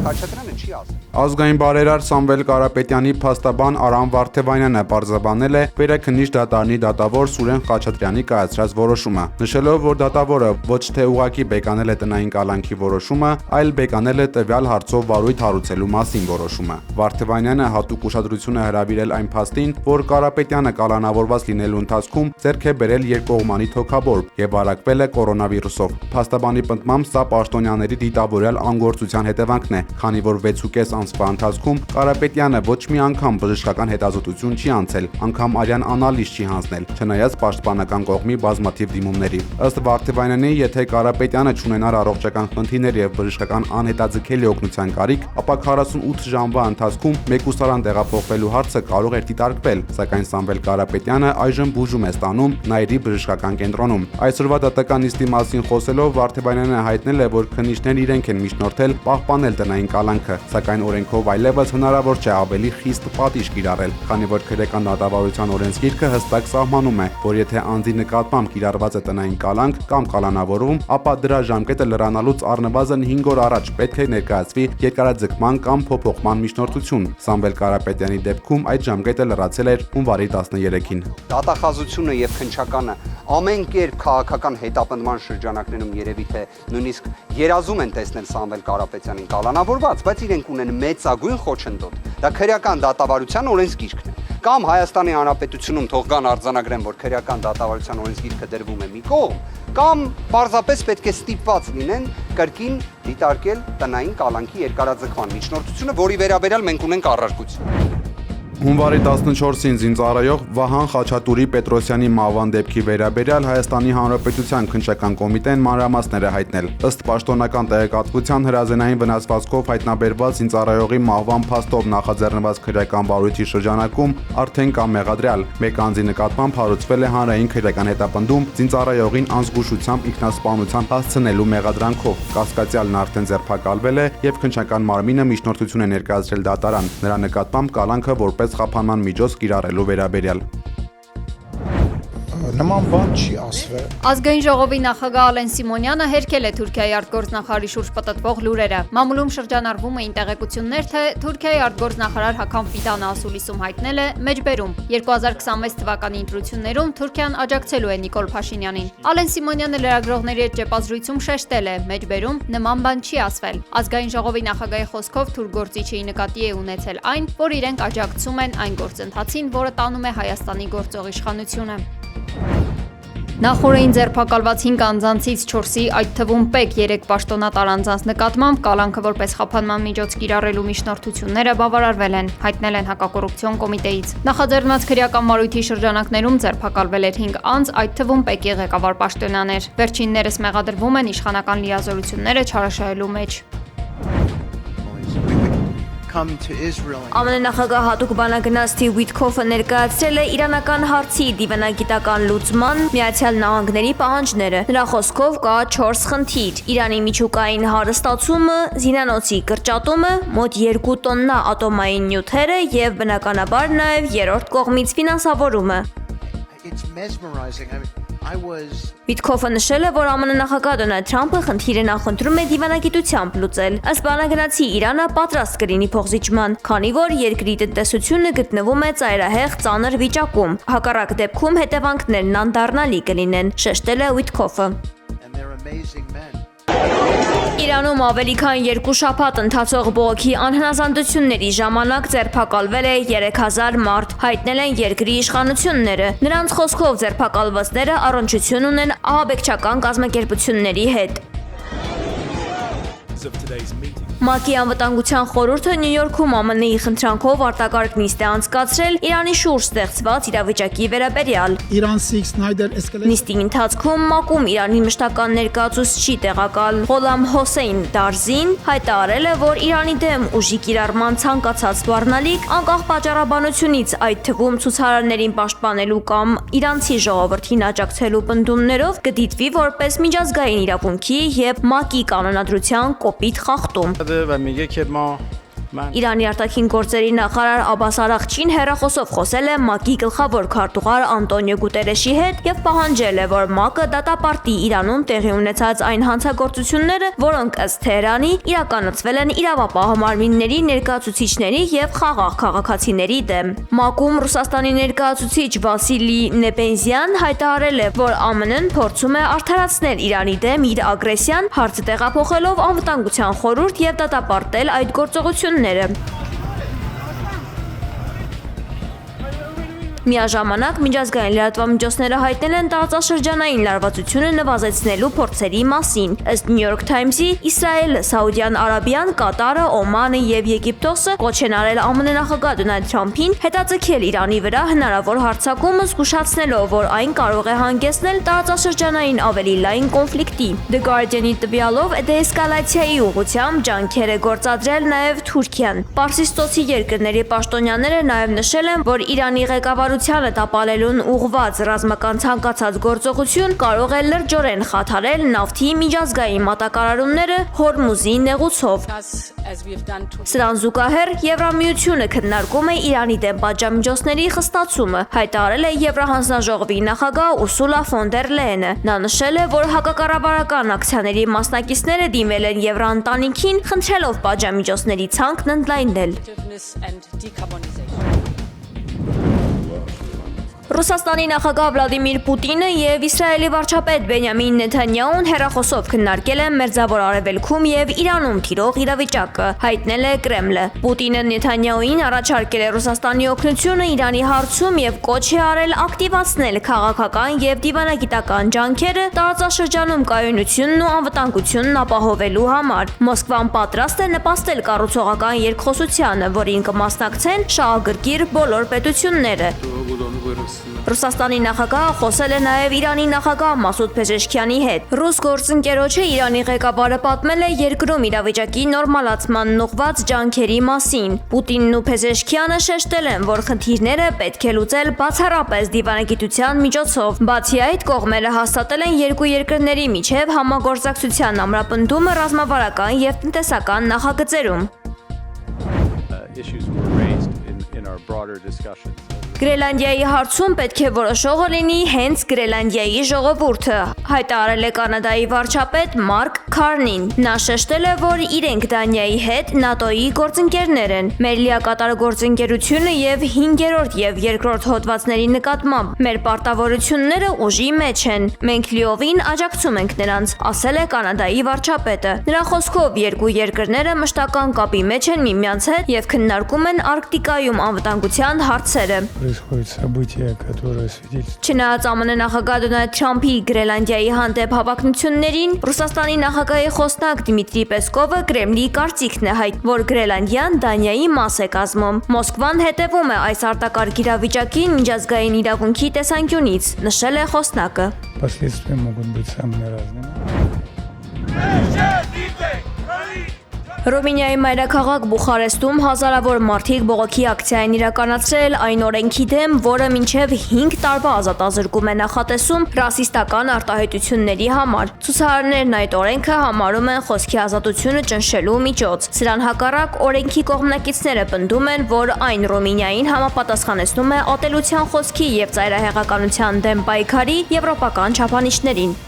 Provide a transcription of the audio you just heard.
Խաչատրյանը չի ասել։ Ազգային բարերար Սամվել Կարապետյանի փաստաբան Արամ Վարդևանյանը պարզաբանել է Վերաքննիչ դատարանի դատավոր Սուրեն Խաչատրյանի կայացրած որոշումը, նշելով, որ դատավորը ոչ թե ուղղակի բեկանել է տնային կալանքի որոշումը, այլ բեկանել է տվյալ հարցով վարույթ հարուցելու մասին որոշումը։ Վարդևանյանը հատուկ ուշադրություն է հրավիրել այն փաստին, որ Կարապետյանը կալանավորված լինելու ընթացքում ձեռք է բերել երկկողմանի թոքաբորբ եւ վարակվել է կորոնավիրուսով։ Փաստաբանի պնդմամբ սա պաշտոնյաների դիտավորյալ անգործության հետևանքն է, քանի որ 6.5 ամսվա ընթացքում Կարապետյանը ոչ մի անգամ բժշկական հետազոտություն չի անցել, անգամ արյան անալիզ չի հանձնել, չնայած պաշտպանական կողմի բազմաթիվ դիմումների։ Ըստ Վարդևանյանի, եթե Կարապետյանը չունենար առողջական խնդիրներ եւ բժշկական անհետաձգելի օգնության կարիք, ապա 48 ժամվա ընթացքում մեկուսարան տեղափոխվելու հարցը կարող էր դիտարկվել, սակայն Սամվել Կարապետյանը այժմ բուժում է ստանում Նայիրի բժշկական կենտրոնում։ Այսօրվա դատական նիստի մասին խոսելով Վարդևանյանը հայտնել է, որ քննիչներն իրենք են միջնորդել պահպանել տնային կալանքը, սակայն օրենքով այլևս հնարավոր չէ ավելի խիստ պատիժ կիրառել, քանի որ քրեական դատավարության օրենսգիրքը հստակ սահմանում է, որ եթե անձի նկատմամբ կիրառված է տնային կալանք կամ կալանավորում, ապա դրա ժամկետը լրանալուց առնվազն 5 օր առաջ պետք է ներկայացվի երկարաձգման կամ փոփոխման միջնորդություն։ Սամվել Կարապետյանի դեպքում այդ ժամկետը լրացել էր հունվարի 13-ին։ Դատախազությունը եւ քննչականը ամեն կերպ քաղաքական հետապնդման շրջանակներում երևի թե նույնիսկ երազում են տեսնել Սամվել Կարապետյանին կալանավորված, բայց իրենք ունեն մեծագույն խոչընդոտ։ Դա քրեական դատավարության օրենսգիրքն է։ Կամ Հայաստանի Հանրապետությունում թող կան արձանագրեն, որ քրեական դատավարության օրենսգիրքը դրվում է մի կողմ, կամ պարզապես պետք է ստիպված լինեն կրկին դիտարկել տնային կալանքի երկարաձգման միջնորդությունը, որի վերաբերյալ մենք ունենք առարկություն։ Հունվարի 14-ին զինծառայող Վահան Խաչատուրի Պետրոսյանի մահվան դեպքի վերաբերյալ Հայաստանի Հանրապետության քննչական կոմիտեն մանրամասներ է հայտնել։ Ըստ պաշտոնական տեղեկատվության հրազենային վնասվածքով հայտնաբերված զինծառայողի մահվան փաստով նախաձեռնված քրեական վարույթի շրջանակում արդեն կա մեղադրյալ։ Մեկ անձի նկատմամբ հարուցվել է հանրային քրեական հետապնդում զինծառայողին անզգուշությամբ ինքնասպանության հասցնելու մեղադրանքով։ Կասկածյալն արդեն ձերբակալվել է եւ քննչական մարմինը միջնորդություն է ներկայացրել դատարան։ Նրա նկատմամբ կալանքը որպես խափանման միջոց կիրառելու վերաբերյալ։ Նման բան չի ասվել։ Ազգային ժողովի նախագահ Ալեն Սիմոնյանը հերքել է Թուրքիայի արտգործնախարարի շուրջ պտտվող լուրերը։ Մամուլում շրջանառվում էին տեղեկություններ, թե Թուրքիայի արտգործնախարար Հական Ֆիդանը ասուլիսում հայտնել է մեջբերում 2026 թվականի ընտրություններում Թուրքիան աջակցելու է Նիկոլ Փաշինյանին։ Ալեն Սիմոնյանը լրագրողների հետ ճեպազրույցում շեշտել է, մեջբերում նման բան չի ասվել։ Ազգային ժողովի նախագահի խոսքով թուրք գործիչը նկատի է ունեցել այն, որ իրենք աջակցում են այն գործընթացին, որը տանում է Հայաստանի գործող իշխանությունը։ Նախորդին ձերբակալված 5 անձանցից 4-ի, այդ թվում Պեկ 3 պաշտոնատար անձանց նկատմամբ կալանքը որպես խափանման միջոց կիրառելու միջնորդությունները բավարարվել են, հայտնել են հակակոռուպցիոն կոմիտեից։ Նախաձեռնված քրեական մարույթի շրջանակներում ձերբակալվել էր 5 անձ, այդ թվում Պեկի ղեկավար պաշտոնյաներ։ Վերջիններս մեղադրվում են իշխանական լիազորությունները չարաշահելու մեջ։ ԱՄՆ նախագահ հատուկ բանագնաց Սթիվ Ուիթքոֆը ներկայացրել է իրանական հարցի դիվանագիտական լուծման Միացյալ Նահանգների պահանջները։ Նրա խոսքով կա 4 խնդիր՝ Իրանի միջուկային հարստացումը, զինանոցի կրճատումը, մոտ 2 տոննա ատոմային նյութերը եւ բնականաբար նաեւ երրորդ կողմից ֆինանսավորումը։ Վիտքոֆը նշել է, որ ԱՄՆ նախագահ Դոնալդ Թրամփը խնդիրը նախընտրում է դիվանագիտությամբ լուծել։ Ըստ բանագնացի Իրանը պատրաստ կլինի փոխզիջման, քանի որ երկրի տնտեսությունը գտնվում է ծայրահեղ ծանր վիճակում։ Հակառակ դեպքում հետևանքներն անդառնալի կլինեն, շեշտել է Վիտքոֆը։ Իրանում ավելի քան 2 շաբաթ ընթացող բողոքի անհնազանդությունների ժամանակ ձերբակալվել է 3000 մարդ, հայտնել են երկրի իշխանությունները։ Նրանց խոսքով ձերբակալվածները առնչություն ունեն ահաբեկչական կազմակերպությունների հետ։ ՄԱԿ-ի անվտանգության խորհուրդը Նյու Յորքում ԱՄՆ-ի խնդրանքով արտակարգ նիստ է անցկացրել Իրանի շուրջ ստեղծված իրավիճակի վերաբերյալ։ Նիստի ընթացքում ՄԱԿ-ում Իրանի մշտական ներկայացուցիչ տեղակալ Ղոլամ Հոսեյն Դարզին հայտարարել է, որ Իրանի դեմ ուժի կիրառման ցանկացած սպառնալիք անկախ պատճառաբանությունից, այդ թվում ցուցարարներին պաշտպանելու կամ իրանցի ժողովրդին աջակցելու պնդումներով կդիտվի որպես միջազգային իրավունքի եւ ՄԱԿ-ի կանոնադրության կոպիտ խախտում։ Իրանի արտաքին գործերի նախարար Աբբաս Արաղչին հեռախոսով խոսել է ՄԱԿ-ի գլխավոր քարտուղար Անտոնիո Գուտերեշի հետ եւ պահանջել է, որ ՄԱԿ-ը դատապարտի Իրանում տեղի ունեցած այն հանցագործությունները, որոնք ըստ Թեհրանի իրականացվել են իրավապահ մարմինների ներկայացուցիչների եւ խաղաղ քաղաքացիների դեմ։ ՄԱԿ-ում Ռուսաստանի ներկայացուցիչ Վասիլի Նեբենզյան հայտարարել է, որ ԱՄՆ-ն փորձում է արդարացնել Իրանի դեմ իր ագրեսիան, հարցը տեղափոխելով Անվտանգության խորհուրդ եւ դատապարտել այդ գործողությունները։ Միաժամանակ միջազգային լրատվամիջոցները հայտնել են տարածաշրջանային լարվածությունը նվազեցնելու փորձերի մասին։ Ըստ New York Times-ի, Իսրայելը, Սաուդյան Արաբիան, Կատարը, Օմանը եւ Եգիպտոսը կոչ են արել ԱՄՆ նախագահ Դոնալդ Թրամփին հետաձգել Իրանի վրա հնարավոր հարձակումը, զգուշացնելով, որ այն կարող է հանգեցնել տարածաշրջանային ավելի լայն կոնֆլիկտի։ The Guardian-ի տվյալով դեէսկալացիայի ուղղությամբ ջանքեր է գործադրել նաեւ Թուրքիան։ Պարսից երկրների պաշտոնյաները նաեւ նշել են, որ Իրանի ղեկավարությանը տապալելուն ուղղված ռազմական ցանկացած գործողություն կարող է լրջորեն խաթարել նավթի միջազգային մատակարարումները Հորմուզի նեղուցով։ Սրան զուգահեռ Եվրամիությունը քննարկում է Իրանի դեմ պատժամիջոցների խստացումը, հայտարարել է Եվրահանձնաժողովի նախագահ Ուրսուլա ֆոն դեր Լեյենը։ Նա նշել է, որ հակակառավարական ակցիաների մասնակիցները դիմել են Եվրաընտանիքին, խնդրելով պատժամիջոցների ցանկն ընդլայնել։ Ռուսաստանի նախագահ Վլադիմիր Պուտինը եւ Իսրայելի վարչապետ Բենյամին Նեթանյահուն հեռախոսով քննարկել են Մերձավոր Արևելքում եւ Իրանում տիրող իրավիճակը, հայտնել է Կրեմլը։ Պուտինը Նեթանյահուին առաջարկել է Ռուսաստանի օգնությունը Իրանի հարցում եւ կոչ է արել ակտիվացնել քաղաքական եւ դիվանագիտական ջանքերը տարածաշրջանում կայունությունն ու անվտանգությունն ապահովելու համար։ Մոսկվան պատրաստ է նպաստել կառուցողական երկխոսությանը, որին կմասնակցեն շահագրգիռ բոլոր պետությունները։ Ռուսաստանի նախագահը խոսել է նաև Իրանի նախագահ Մասուդ Փեզեշքյանի հետ։ Ռուս գործընկերոջը Իրանի ղեկավարը պատմել է երկրում իրավիճակի նորմալացման ուղղված ջանքերի մասին։ Պուտինն ու Փեզեշքյանը շեշտել են, որ խնդիրները պետք է լուծել բացառապես դիվանագիտության միջոցով։ Բացի այդ, կողմերը հաստատել են երկու երկրների միջև համագործակցության ամրապնդումը ռազմավարական եւ տնտեսական նախագծերում։ Գրելանդիայի հարցում պետք է որոշողը լինի հենց Գրելանդիայի ժողովուրդը, հայտարարել է Կանադայի վարչապետ Մարկ Քարնին։ Նա շեշտել է, որ իրենք Դանիայի հետ ՆԱՏՕ-ի գործընկերներ են։ Մեր լիակատար գործընկերությունը եւ 5-րդ եւ 2-րդ հոդվածների նկատմամբ մեր պարտավորությունները ուժի մեջ են։ Մենք լիովին աջակցում ենք նրանց, ասել է Կանադայի վարչապետը։ Նրա խոսքով երկու երկրները մշտական կապի մեջ են միմյանց հետ եւ քննարկում են Արկտիկայում անվտանգության հարցերը։ Չնայած ԱՄՆ նախագահ Դոնալդ Թրամփի Գրելանդիայի հանդեպ հավակնություններին, Ռուսաստանի նախագահի խոսնակ Դմիտրի Պեսկովը Կրեմլի կարծիքն է հայտնել, որ Գրելանդիան Դանիայի մաս է կազմում։ Մոսկվան հետևում է այս արտակարգ իրավիճակին միջազգային իրավունքի տեսանկյունից, նշել է խոսնակը։ Ռումինիայի մայրաքաղաք Բուխարեստում հազարավոր մարդիկ բողոքի ակցիա են իրականացրել այն օրենքի դեմ, որը մինչև 5 տարվա ազատազրկում է նախատեսում ռասիստական արտահայտությունների համար։ Ցուցարարներն այդ օրենքը համարում են խոսքի ազատությունը ճնշելու միջոց։ Սրան հակառակ օրենքի կողմնակիցները պնդում են, որ այն Ռումինիային համապատասխանեցնում է ատելության խոսքի եւ ծայրահեղականության դեմ պայքարի եվրոպական չափանիշներին։